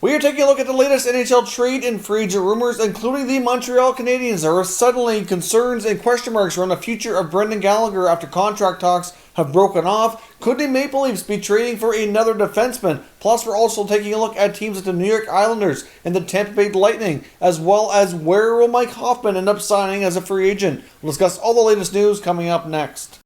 We are taking a look at the latest NHL trade and free agent rumors, including the Montreal Canadiens. There are suddenly concerns and question marks around the future of Brendan Gallagher after contract talks have broken off. Could the Maple Leafs be trading for another defenseman? Plus, we're also taking a look at teams like the New York Islanders and the Tampa Bay Lightning, as well as where will Mike Hoffman end up signing as a free agent. We'll discuss all the latest news coming up next.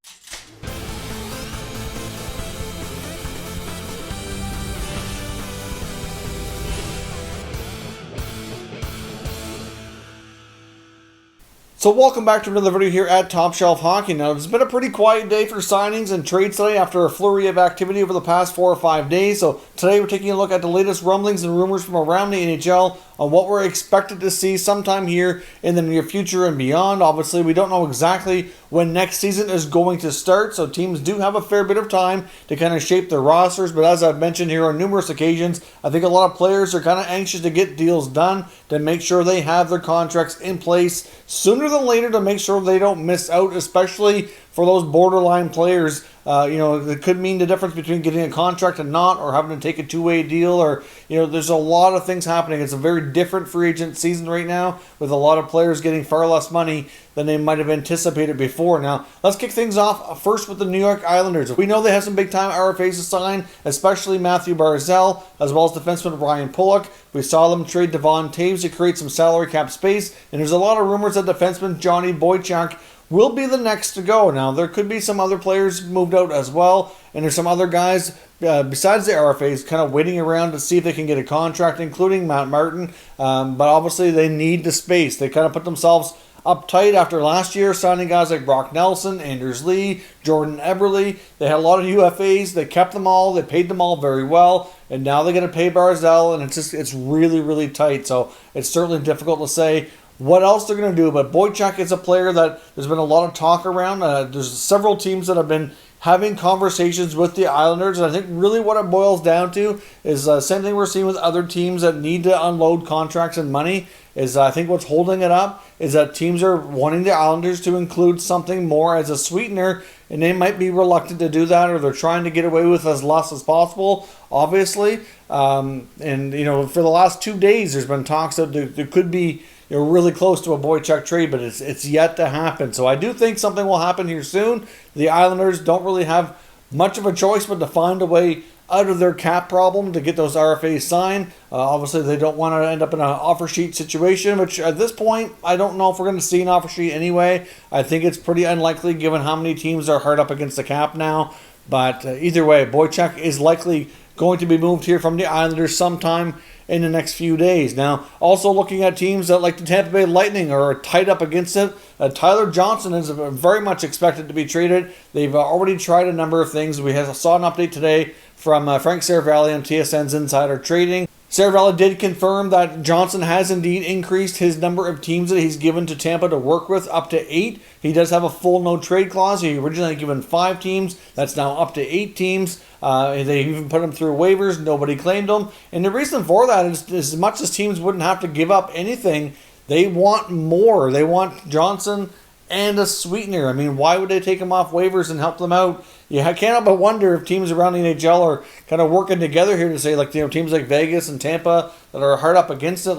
So welcome back to another video here at Top Shelf Hockey. Now, it's been a pretty quiet day for signings and trades today after a flurry of activity over the past 4 or 5 days. So today we're taking a look at the latest rumblings and rumors from around the NHL on what we're expected to see sometime here in the near future and beyond. Obviously, we don't know exactly when next season is going to start, so teams do have a fair bit of time to kind of shape their rosters. But as I've mentioned here on numerous occasions, I think a lot of players are kind of anxious to get deals done to make sure they have their contracts in place sooner than later to make sure they don't miss out, especially for those borderline players. It could mean the difference between getting a contract and not, or having to take a two-way deal, or, there's a lot of things happening. It's a very different free agent season right now, with a lot of players getting far less money than they might have anticipated before. Now, let's kick things off first with the New York Islanders. We know they have some big-time RFAs to sign, especially Matthew Barzal, as well as defenseman Ryan Pulock. We saw them trade Devon Toews to create some salary cap space, and there's a lot of rumors that defenseman Johnny Boychuk will be the next to go. Now, there could be some other players moved out as well, and there's some other guys besides the RFAs kind of waiting around to see if they can get a contract, including Matt Martin. But obviously, they need the space. They kind of put themselves up tight after last year, signing guys like Brock Nelson, Anders Lee, Jordan Eberle. They had a lot of UFAs. They kept them all. They paid them all very well. And now they're going to pay Barzal, and it's really, really tight. So it's certainly difficult to say what else they're going to do. But Boychuk is a player that there's been a lot of talk around. There's several teams that have been having conversations with the Islanders. And I think really what it boils down to is same thing we're seeing with other teams that need to unload contracts and money. Is I think what's holding it up is that teams are wanting the Islanders to include something more as a sweetener, and they might be reluctant to do that, or they're trying to get away with as less as possible, obviously. For the last 2 days, there's been talks that there could be really close to a Boychuk trade, but it's yet to happen. So I do think something will happen here soon. The Islanders don't really have much of a choice but to find a way out of their cap problem to get those RFAs signed. Obviously, they don't want to end up in an offer sheet situation, which at this point, I don't know if we're going to see an offer sheet anyway. I think it's pretty unlikely given how many teams are hard up against the cap now. But either way, Boychuk is likely going to be moved here from the Islanders sometime in the next few days. Now, also looking at teams that like the Tampa Bay Lightning are tight up against it. Tyler Johnson is very much expected to be traded. They've already tried a number of things. We saw an update today from Frank Seravalli on TSN's Insider Trading. Seravalli did confirm that Johnson has indeed increased his number of teams that he's given to Tampa to work with up to 8. He does have a full no-trade clause. He originally given 5 teams. That's now up to 8 teams. They even put him through waivers. Nobody claimed him. And the reason for that is as much as teams wouldn't have to give up anything, they want more. They want Johnson and a sweetener. I mean, why would they take him off waivers and help them out? You can't help but wonder if teams around the NHL are kind of working together here to say, teams like Vegas and Tampa that are hard up against it,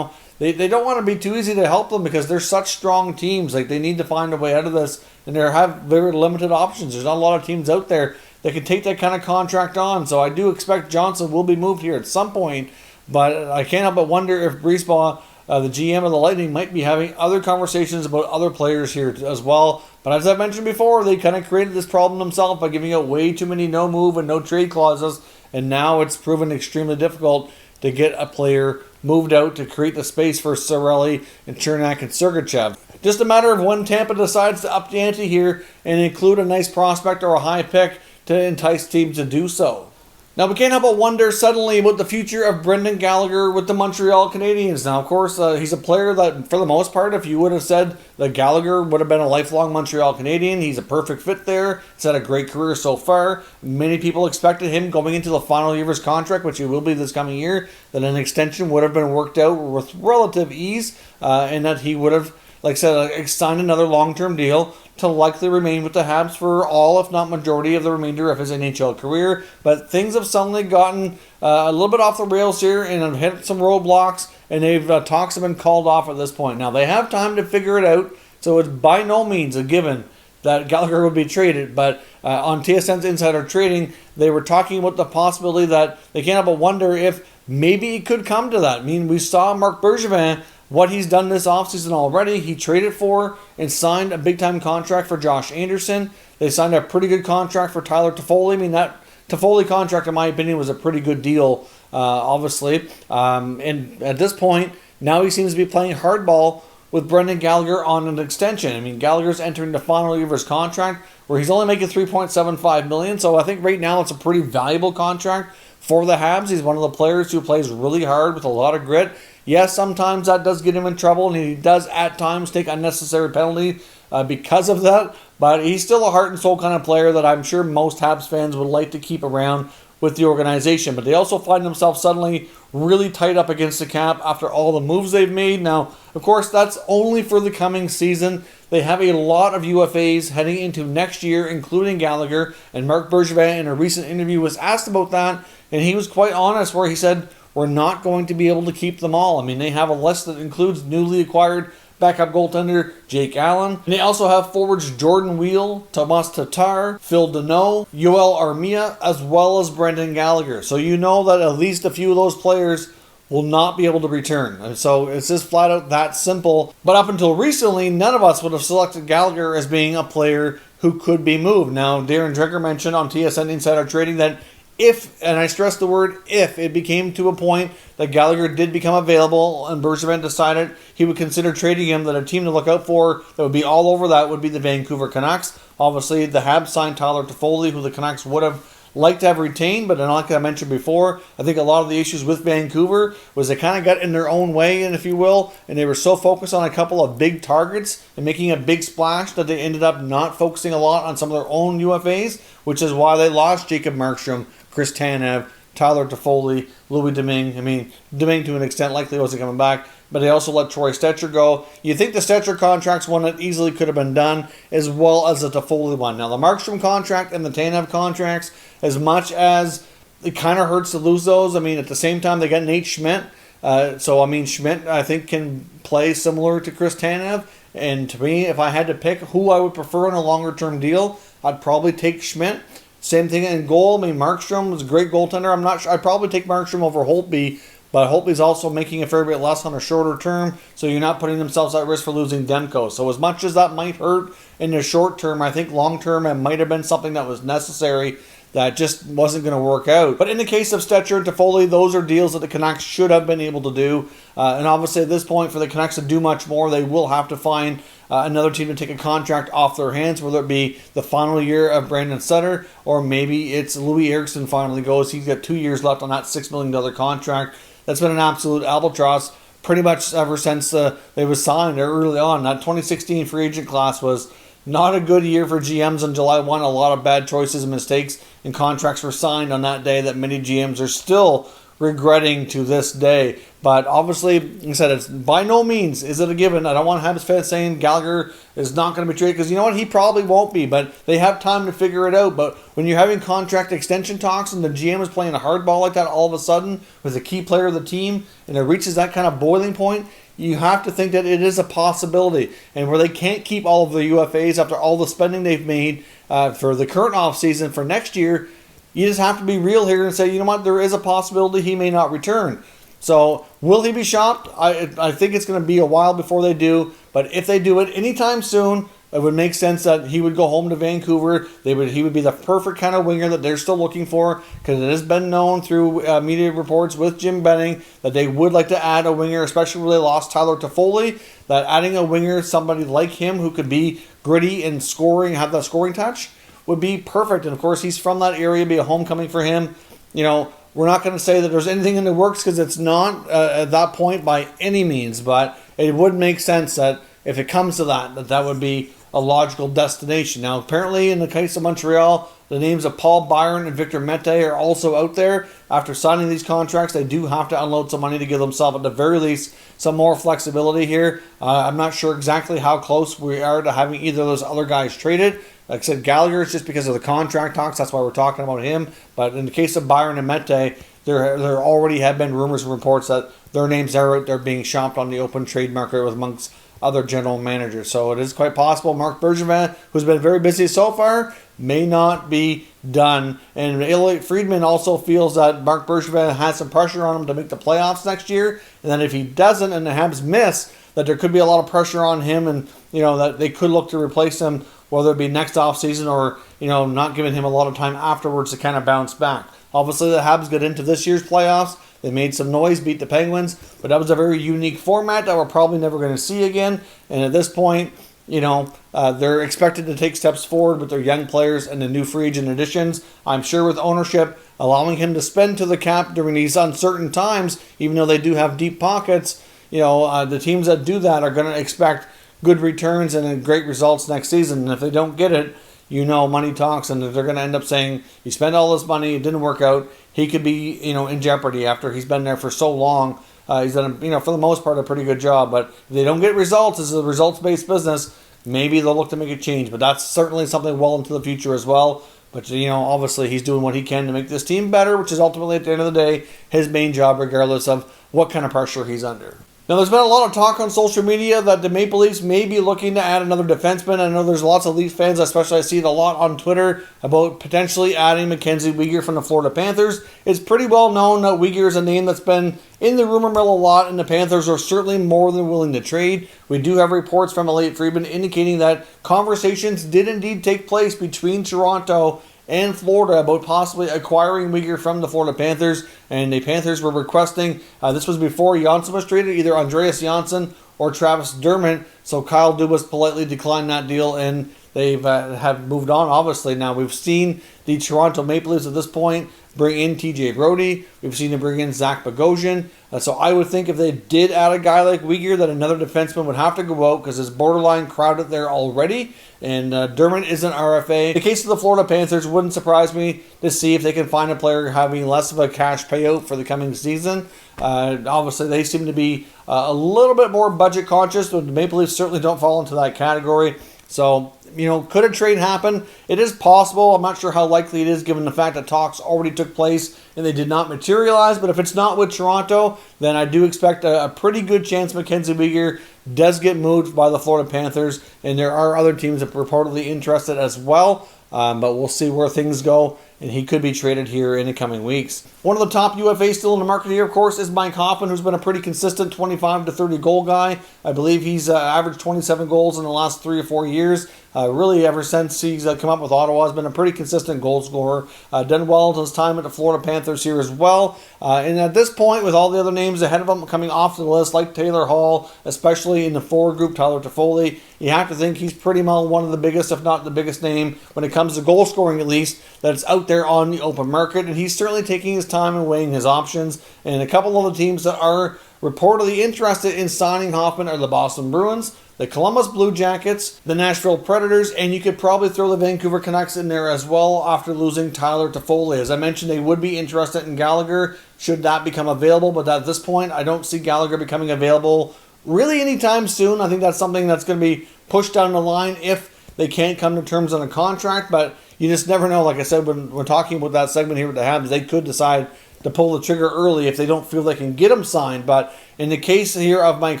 they don't want to be too easy to help them because they're such strong teams. They need to find a way out of this, and they have very limited options. There's not a lot of teams out there that can take that kind of contract on. So I do expect Johnson will be moved here at some point, but I can't help but wonder if Brisebois, the GM of the Lightning, might be having other conversations about other players here as well. But as I mentioned before, they kind of created this problem themselves by giving out way too many no-move and no-trade clauses, and now it's proven extremely difficult to get a player moved out to create the space for Cirelli and Chernak and Sergachev. Just a matter of when Tampa decides to up the ante here and include a nice prospect or a high pick to entice teams to do so. Now, we can't help but wonder suddenly about the future of Brendan Gallagher with the Montreal Canadiens. Now, of course, he's a player that, for the most part, if you would have said that Gallagher would have been a lifelong Montreal Canadian, he's a perfect fit there. He's had a great career so far. Many people expected him going into the final year of his contract, which he will be this coming year, that an extension would have been worked out with relative ease, and that he would have, like I said, signed another long-term deal to likely remain with the Habs for all, if not majority, of the remainder of his NHL career. But things have suddenly gotten a little bit off the rails here and have hit some roadblocks, and talks have been called off at this point. Now, they have time to figure it out, so it's by no means a given that Gallagher would be traded. But on TSN's Insider Trading, they were talking about the possibility that they can't help but wonder if maybe it could come to that. I mean, we saw Marc Bergevin, what he's done this offseason already. He traded for and signed a big-time contract for Josh Anderson. They signed a pretty good contract for Tyler Toffoli. I mean, that Toffoli contract, in my opinion, was a pretty good deal, obviously. And at this point, now he seems to be playing hardball with Brendan Gallagher on an extension. I mean, Gallagher's entering the final year of his contract where he's only making $3.75 million. So I think right now it's a pretty valuable contract for the Habs. He's one of the players who plays really hard with a lot of grit. Yes, sometimes that does get him in trouble, and he does at times take unnecessary penalties because of that. But he's still a heart and soul kind of player that I'm sure most Habs fans would like to keep around with the organization. But they also find themselves suddenly really tight up against the cap after all the moves they've made. Now, of course, that's only for the coming season. They have a lot of UFAs heading into next year, including Gallagher. And Marc Bergevin, in a recent interview, was asked about that, and he was quite honest where he said, we're not going to be able to keep them all. I mean, they have a list that includes newly acquired backup goaltender Jake Allen. And they also have forwards Jordan Wheel, Tomas Tatar, Phil Deneau, Yoel Armia, as well as Brendan Gallagher. So you know that at least a few of those players will not be able to return. And so it's just flat out that simple. But up until recently, none of us would have selected Gallagher as being a player who could be moved. Now, Darren Dreger mentioned on TSN Insider Trading that if, and I stress the word if, it became to a point that Gallagher did become available and Bergevin decided he would consider trading him, that a team to look out for that would be all over that would be the Vancouver Canucks. Obviously, the Habs signed Tyler Toffoli, who the Canucks would have liked to have retained, but like I mentioned before, I think a lot of the issues with Vancouver was they kind of got in their own way, and if you will, and they were so focused on a couple of big targets and making a big splash that they ended up not focusing a lot on some of their own UFAs, which is why they lost Jacob Markstrom, Chris Tanev, Tyler Toffoli, Louis Domingue. I mean, Domingue to an extent likely wasn't coming back, but they also let Troy Stecher go. You think the Stecher contract's one that easily could have been done, as well as the Toffoli one. Now, the Markstrom contract and the Tanev contracts, as much as it kind of hurts to lose those, I mean, at the same time, they got Nate Schmidt. So, I mean, Schmidt, I think, can play similar to Chris Tanev. And to me, if I had to pick who I would prefer in a longer-term deal, I'd probably take Schmidt. Same thing in goal. I mean, Markstrom was a great goaltender. I'm not sure. I'd probably take Markstrom over Holtby, but Holtby's also making a fair bit less on a shorter term, so you're not putting themselves at risk for losing Demko. So as much as that might hurt in the short term, I think long term it might have been something that was necessary that just wasn't going to work out. But in the case of Stecher and Toffoli, those are deals that the Canucks should have been able to do. And obviously at this point, for the Canucks to do much more, they will have to find another team to take a contract off their hands, whether it be the final year of Brandon Sutter, or maybe it's Louis Eriksson finally goes. He's got 2 years left on that $6 million contract. That's been an absolute albatross pretty much ever since they was signed early on. That 2016 free agent class was not a good year for GMs on July 1. A lot of bad choices and mistakes, and contracts were signed on that day that many GMs are still regretting to this day. But obviously, like I said, it's by no means is it a given. I don't want Habs fans saying Gallagher is not going to be traded, because you know what? He probably won't be, but they have time to figure it out. But when you're having contract extension talks and the GM is playing a hardball like that all of a sudden with a key player of the team, and it reaches that kind of boiling point, you have to think that it is a possibility. And where they can't keep all of the UFAs after all the spending they've made for the current offseason for next year, you just have to be real here and say, you know what, there is a possibility he may not return. So will he be shopped? I think it's going to be a while before they do. But if they do it anytime soon, it would make sense that he would go home to Vancouver. He would be the perfect kind of winger that they're still looking for, because it has been known through media reports with Jim Benning that they would like to add a winger, especially when they lost Tyler Toffoli, that adding a winger, somebody like him who could be gritty and scoring, have that scoring touch, would be perfect. And of course, he's from that area, be a homecoming for him. You know, we're not going to say that there's anything in the works, because it's not at that point by any means, but it would make sense that if it comes to that would be a logical destination. Now, apparently, in the case of Montreal, The names of Paul Byron and Victor Mete are also out there. After signing these contracts, they do have to unload some money to give themselves, at the very least, some more flexibility here. I'm not sure exactly how close we are to having either of those other guys traded. Like I said, Gallagher is just because of the contract talks. That's why we're talking about him. But in the case of Byron and Mete, there already have been rumors and reports that their names are out there being shopped on the open trade market with amongst other general managers. So it is quite possible Marc Bergevin, who's been very busy so far, may not be done. And Elliot Friedman also feels that Marc Bergevin has some pressure on him to make the playoffs next year. And then if he doesn't and the Habs miss, that there could be a lot of pressure on him, and that they could look to replace him, whether it be next offseason or not giving him a lot of time afterwards to kind of bounce back. Obviously, the Habs got into this year's playoffs. They made some noise, beat the Penguins, but that was a very unique format that we're probably never going to see again. And at this point, they're expected to take steps forward with their young players and the new free agent additions. I'm sure with ownership allowing him to spend to the cap during these uncertain times, even though they do have deep pockets, the teams that do that are going to expect good returns and great results next season. And if they don't get it, money talks, and they're going to end up saying, you spent all this money, it didn't work out. He could be, in jeopardy after he's been there for so long. He's done, for the most part, a pretty good job. But if they don't get results, this is a results-based business, maybe they'll look to make a change. But that's certainly something well into the future as well. But, obviously he's doing what he can to make this team better, which is ultimately, at the end of the day, his main job, regardless of what kind of pressure he's under. Now, there's been a lot of talk on social media that the Maple Leafs may be looking to add another defenseman. I know there's lots of Leafs fans, especially I see it a lot on Twitter, about potentially adding Mackenzie Weegar from the Florida Panthers. It's pretty well known that Weegar is a name that's been in the rumor mill a lot, and the Panthers are certainly more than willing to trade. We do have reports from Elliot Friedman indicating that conversations did indeed take place between Toronto and Florida about possibly acquiring Weegar from the Florida Panthers. And the Panthers were requesting, this was before Janssen was traded, either Andreas Janssen or Travis Dermott. So Kyle Dubas politely declined that deal, and they've have moved on. Obviously, now we've seen the Toronto Maple Leafs at this point bring in TJ Brodie. We've seen them bring in Zach Bogosian. So I would think if they did add a guy like Weegar, that another defenseman would have to go out because it's borderline crowded there already. And Dermott is an RFA. In the case of the Florida Panthers, wouldn't surprise me to see if they can find a player having less of a cash payout for the coming season. Obviously, they seem to be a little bit more budget conscious, but the Maple Leafs certainly don't fall into that category. So, could a trade happen? It is possible. I'm not sure how likely it is given the fact that talks already took place and they did not materialize. But if it's not with Toronto, then I do expect a pretty good chance Mackenzie Weegar does get moved by the Florida Panthers. And there are other teams that are reportedly interested as well. But we'll see where things go. And he could be traded here in the coming weeks. One of the top UFAs still in the market here, of course, is Mike Hoffman, who's been a pretty consistent 25 to 30 goal guy. I believe he's averaged 27 goals in the last 3 or 4 years. Really, ever since he's come up with Ottawa, has been a pretty consistent goal scorer. Done well in his time at the Florida Panthers here as well. And at this point, with all the other names ahead of him coming off the list, like Taylor Hall, especially in the forward group, Tyler Toffoli, you have to think he's pretty well one of the biggest, if not the biggest name, when it comes to goal scoring at least, that's out there on the open market. And he's certainly taking his time and weighing his options. And a couple of the teams that are reportedly interested in signing Hoffman are the Boston Bruins, the Columbus Blue Jackets, the Nashville Predators, and you could probably throw the Vancouver Canucks in there as well after losing Tyler Toffoli. As I mentioned, they would be interested in Gallagher should that become available, but at this point, I don't see Gallagher becoming available really anytime soon. I think that's something that's going to be pushed down the line if they can't come to terms on a contract, but you just never know. Like I said, when we're talking about that segment here with the Habs, they could decide to pull the trigger early if they don't feel they can get him signed. But in the case here of Mike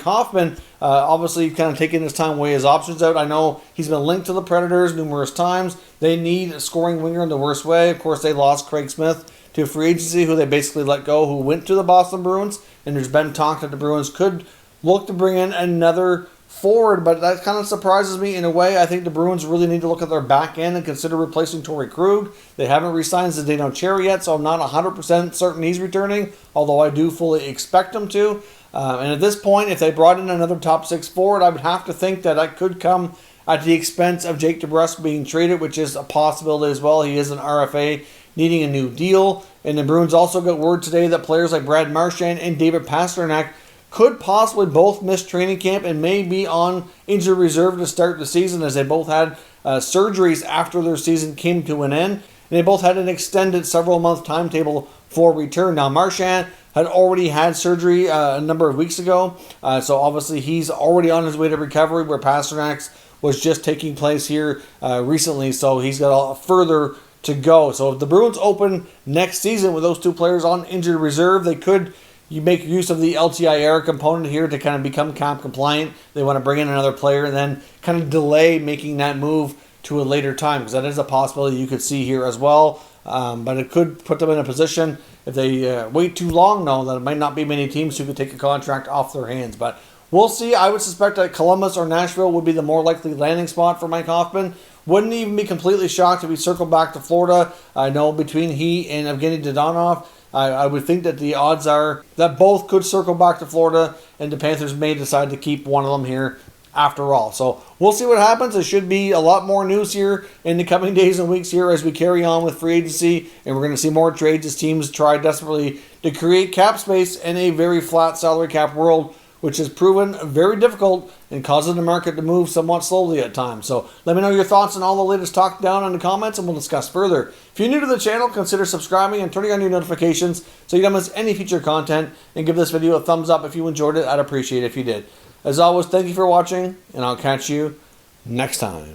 Hoffman, obviously he's kind of taking his time, weigh his options out. I know he's been linked to the Predators numerous times. They need a scoring winger in the worst way. Of course, they lost Craig Smith to free agency, who they basically let go, who went to the Boston Bruins. And there's been talk that the Bruins could look to bring in another forward, but that kind of surprises me in a way. I think the Bruins really need to look at their back end and consider replacing Torrey Krug. They haven't re-signed Zdeno Chara yet, so I'm not 100% certain he's returning, although I do fully expect him to. And at this point, if they brought in another top 6 forward, I would have to think that that could come at the expense of Jake DeBrusk being traded, which is a possibility as well. He is an RFA needing a new deal. And the Bruins also got word today that players like Brad Marchand and David Pastrnak could possibly both miss training camp and may be on injured reserve to start the season, as they both had surgeries after their season came to an end. and they both had an extended several-month timetable for return. Now, Marchand had already had surgery a number of weeks ago, so obviously he's already on his way to recovery, where Pasternak's was just taking place here recently, so he's got a lot further to go. So if the Bruins open next season with those two players on injured reserve, they could make use of the LTI era component here to kind of become cap compliant. They want to bring in another player and then kind of delay making that move to a later time, because that is a possibility you could see here as well. But it could put them in a position, if they wait too long, though, that it might not be many teams who could take a contract off their hands. But we'll see. I would suspect that Columbus or Nashville would be the more likely landing spot for Mike Hoffman. Wouldn't even be completely shocked if he circled back to Florida. I know between he and Evgeny Dadonov, I would think that the odds are that both could circle back to Florida, and the Panthers may decide to keep one of them here after all. So we'll see what happens. There should be a lot more news here in the coming days and weeks here as we carry on with free agency, and we're going to see more trades as teams try desperately to create cap space in a very flat salary cap world, which has proven very difficult and causes the market to move somewhat slowly at times. So let me know your thoughts on all the latest talk down in the comments, and we'll discuss further. If you're new to the channel, consider subscribing and turning on your notifications so you don't miss any future content, and give this video a thumbs up if you enjoyed it. I'd appreciate it if you did. As always, thank you for watching, and I'll catch you next time.